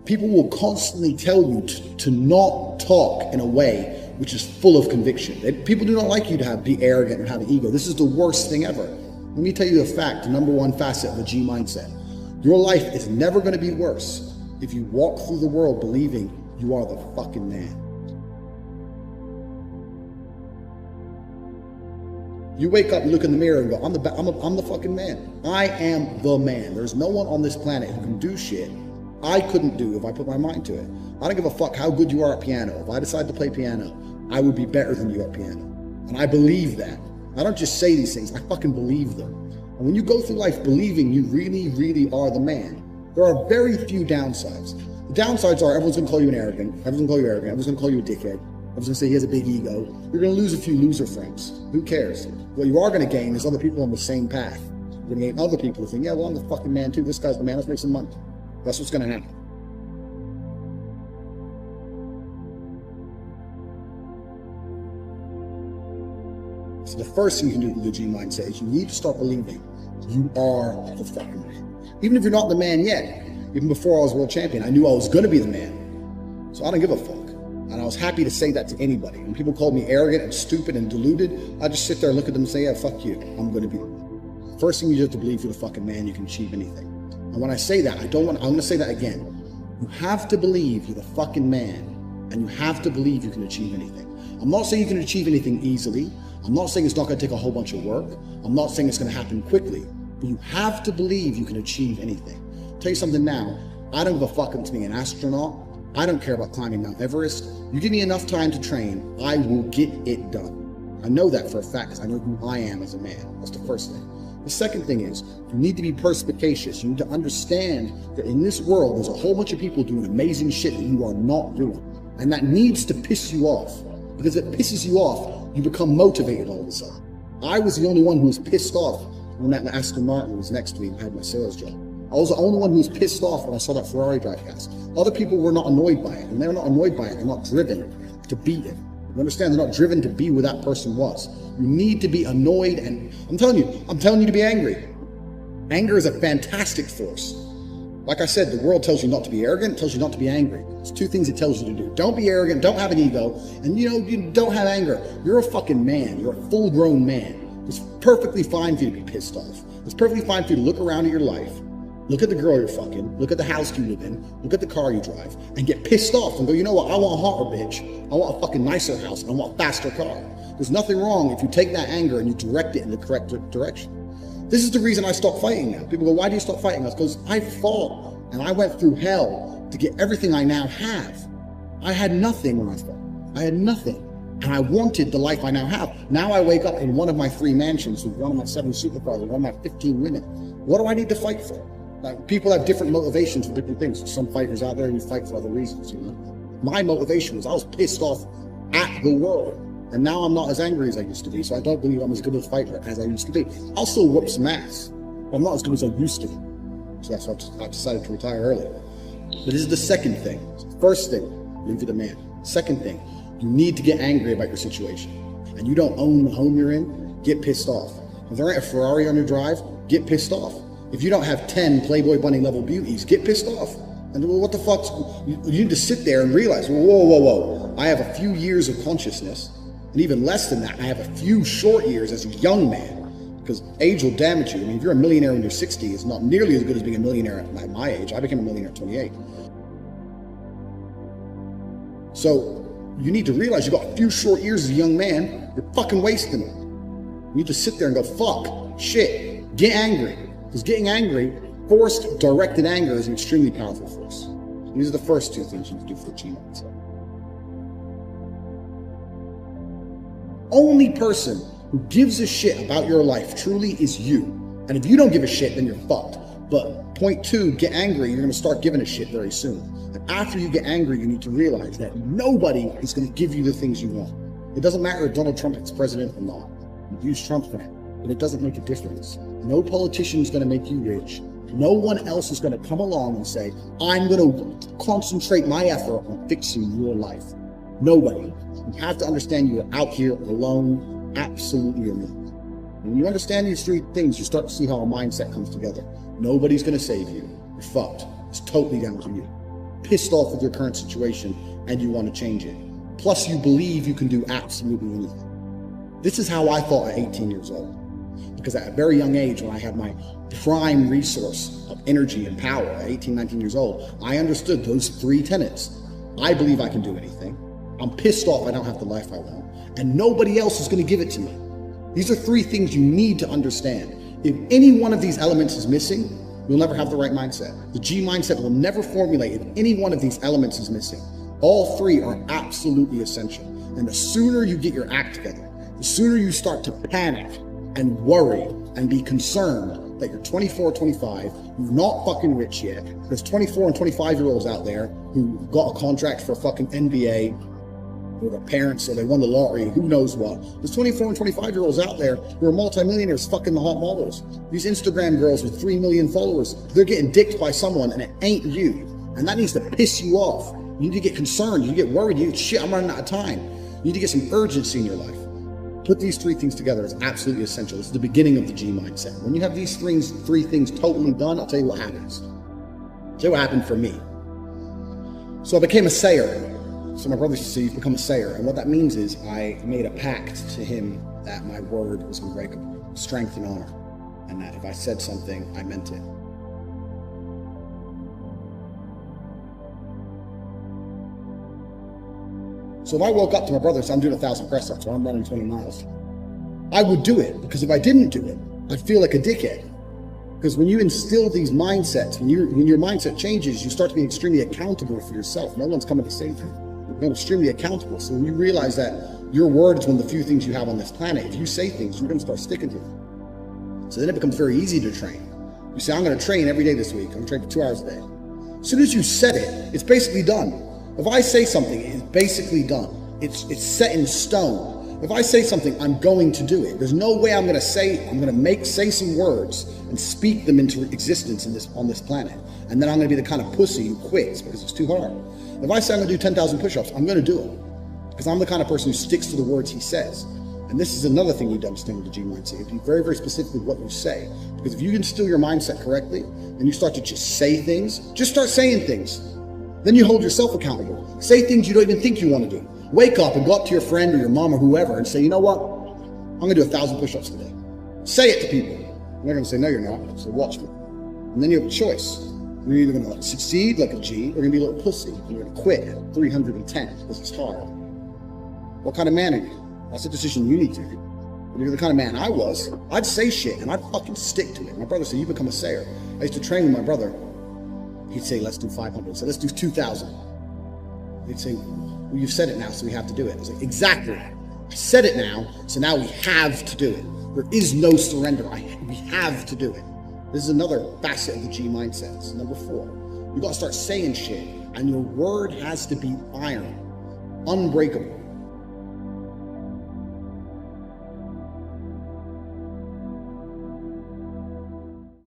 people will constantly tell you to not talk in a way which is full of conviction. People do not like you to be arrogant and have an ego. This is the worst thing ever. Let me tell you a fact, the number one facet of a G mindset. Your life is never going to be worse if you walk through the world believing you are the fucking man. You wake up, look in the mirror and go, I'm the fucking man. I am the man. There's no one on this planet who can do shit I couldn't do if I put my mind to it. I don't give a fuck how good you are at piano. If I decide to play piano, I would be better than you at piano. And I believe that. I don't just say these things, I fucking believe them. And when you go through life believing you really, really are the man, there are very few downsides. The downsides are everyone's gonna call you an arrogant, everyone's gonna call you arrogant, everyone's gonna call you a dickhead, everyone's gonna say he has a big ego. You're gonna lose a few loser friends. Who cares? What you are gonna gain is other people on the same path. You're gonna gain other people who think, yeah, well, I'm the fucking man too. This guy's the man, let's make some money. That's what's gonna happen. So the first thing you can do with the G mindset is you need to start believing you are the fucking man. Even if you're not the man yet, even before I was world champion, I knew I was going to be the man. So I don't give a fuck. And I was happy to say that to anybody. When people called me arrogant and stupid and deluded, I just sit there and look at them and say, yeah, fuck you. I'm going to be the man. First thing you have to believe you're the fucking man, you can achieve anything. And when I say that, I'm going to say that again. You have to believe you're the fucking man, and you have to believe you can achieve anything. I'm not saying you can achieve anything easily. I'm not saying it's not going to take a whole bunch of work. I'm not saying it's going to happen quickly, but you have to believe you can achieve anything. I'll tell you something now, I don't give a fuck to be an astronaut. I don't care about climbing Mount Everest. You give me enough time to train, I will get it done. I know that for a fact because I know who I am as a man. That's the first thing. The second thing is, you need to be perspicacious. You need to understand that in this world, there's a whole bunch of people doing amazing shit that you are not doing. And that needs to piss you off. Because if it pisses you off, you become motivated all of a sudden. I was the only one who was pissed off when that Aston Martin was next to me and had my sales job. I was the only one who was pissed off when I saw that Ferrari drive past. Other people were not annoyed by it. And they're not annoyed by it. They're not driven to beat it. You understand? They're not driven to be where that person was. You need to be annoyed, and I'm telling you to be angry. Anger is a fantastic force. Like I said, the world tells you not to be arrogant, tells you not to be angry. It's two things it tells you to do. Don't be arrogant, don't have an ego, and you don't have anger. You're a fucking man. You're a full-grown man. It's perfectly fine for you to be pissed off. It's perfectly fine for you to look around at your life, look at the girl you're fucking, look at the house you live in, look at the car you drive, and get pissed off and go, you know what, I want a hotter bitch. I want a fucking nicer house. I want a faster car. There's nothing wrong if you take that anger and you direct it in the correct direction. This is the reason I stopped fighting now. People go, why do you stop fighting? That's because I fought and I went through hell to get everything I now have. I had nothing when I fought. I had nothing. And I wanted the life I now have. Now I wake up in one of my 3 mansions with one of my 7 supercars, with one of my 15 women. What do I need to fight for? Like, people have different motivations for different things. Some fighters out there, you fight for other reasons, you know? My motivation was I was pissed off at the world. And now I'm not as angry as I used to be, so I don't believe I'm as good a fighter as I used to be. I'll still whoop some ass. I'm not as good as I used to be. So that's why I decided to retire early. But this is the second thing. First thing, believe you're the man. Second thing, you need to get angry about your situation. And you don't own the home you're in, get pissed off. If there ain't a Ferrari on your drive, get pissed off. If you don't have 10 Playboy Bunny level beauties, get pissed off. And what the fuck? You need to sit there and realize, whoa. I have a few years of consciousness. And even less than that, I have a few short years as a young man, because age will damage you. I mean, if you're a millionaire when you're 60, it's not nearly as good as being a millionaire at my age. I became a millionaire at 28. So you need to realize you've got a few short years as a young man, you're fucking wasting it. You need to sit there and go, fuck, shit, get angry. Because getting angry, forced, directed anger is an extremely powerful force. These are the first 2 things you can do for achievement. Only person who gives a shit about your life truly is you. And if you don't give a shit, then you're fucked. But point 2, get angry, you're going to start giving a shit very soon. And after you get angry, you need to realize that nobody is going to give you the things you want. It doesn't matter if Donald Trump is president or not. You use Trump's for him, but it doesn't make a difference. No politician is going to make you rich. No one else is going to come along and say, I'm going to concentrate my effort on fixing your life. Nobody. You have to understand you're out here alone, absolutely alone. When you understand these 3 things, you start to see how a mindset comes together. Nobody's going to save you. You're fucked. It's totally down to you. pissed off with your current situation and you want to change it. Plus you believe you can do absolutely anything. This is how I thought at 18 years old. Because at a very young age, when I had my prime resource of energy and power at 18, 19 years old, I understood those 3 tenets. I believe I can do anything. I'm pissed off I don't have the life I want. And nobody else is going to give it to me. These are 3 things you need to understand. If any one of these elements is missing, you'll never have the right mindset. The G mindset will never formulate if any one of these elements is missing. All 3 are absolutely essential. And the sooner you get your act together, the sooner you start to panic and worry and be concerned that you're 24, 25, you're not fucking rich yet. There's 24 and 25-year-olds out there who got a contract for a fucking NBA with their parents, or they won the lottery, who knows what. There's 24 and 25-year-olds out there who are multimillionaires fucking the hot models. These Instagram girls with 3 million followers, they're getting dicked by someone and it ain't you. And that needs to piss you off. You need to get concerned, you get worried, shit, I'm running out of time. You need to get some urgency in your life. Put these 3 things together is absolutely essential. It's the beginning of the G mindset. When you have these 3 things totally done, I'll tell you what happens. I'll tell you what happened for me. So I became a sayer. So my brother used to say, you've become a sayer. And what that means is I made a pact to him that my word was unbreakable, strength and honor. And that if I said something, I meant it. So if I woke up to my brother and said, I'm doing 1,000 press-ups or I'm running 20 miles, I would do it, because if I didn't do it, I'd feel like a dickhead. Because when you instill these mindsets, when your mindset changes, you start to be extremely accountable for yourself. No one's coming to save you. You're extremely accountable. So when you realize that your word is one of the few things you have on this planet, if you say things, you're going to start sticking to them. So then it becomes very easy to train. You say, I'm going to train every day this week. I'm going to train for 2 hours a day. As soon as you said it, it's basically done. If I say something, it's basically done. It's set in stone. If I say something, I'm going to do it. There's no way I'm going to say some words and speak them into existence on this planet. And then I'm going to be the kind of pussy who quits because it's too hard. If I say I'm going to do 10,000 push-ups, I'm going to do it. Because I'm the kind of person who sticks to the words he says. And this is another thing you need to understand with the G mindset. You have to be very, very specific with what you say. Because if you instill your mindset correctly, and you start to just say things, just start saying things. Then you hold yourself accountable. Say things you don't even think you want to do. Wake up and go up to your friend or your mom or whoever and say, you know what? I'm going to do 1,000 push-ups today. Say it to people. And they're going to say, no, you're not. So watch me. And then you have a choice. You're either going to succeed like a G, or you're going to be a little pussy. And you're going to quit at 310 because it's hard. What kind of man are you? That's a decision you need to make. If you're the kind of man I was, I'd say shit and I'd fucking stick to it. My brother said, you become a sayer. I used to train with my brother. He'd say, let's do 500. So let's do 2,000. He'd say, well, you've said it now, so we have to do it. I was like, exactly. I said it now, so now we have to do it. There is no surrender. We have to do it. This is another facet of the G mindset. It's number 4. You got to start saying shit, and your word has to be iron, unbreakable.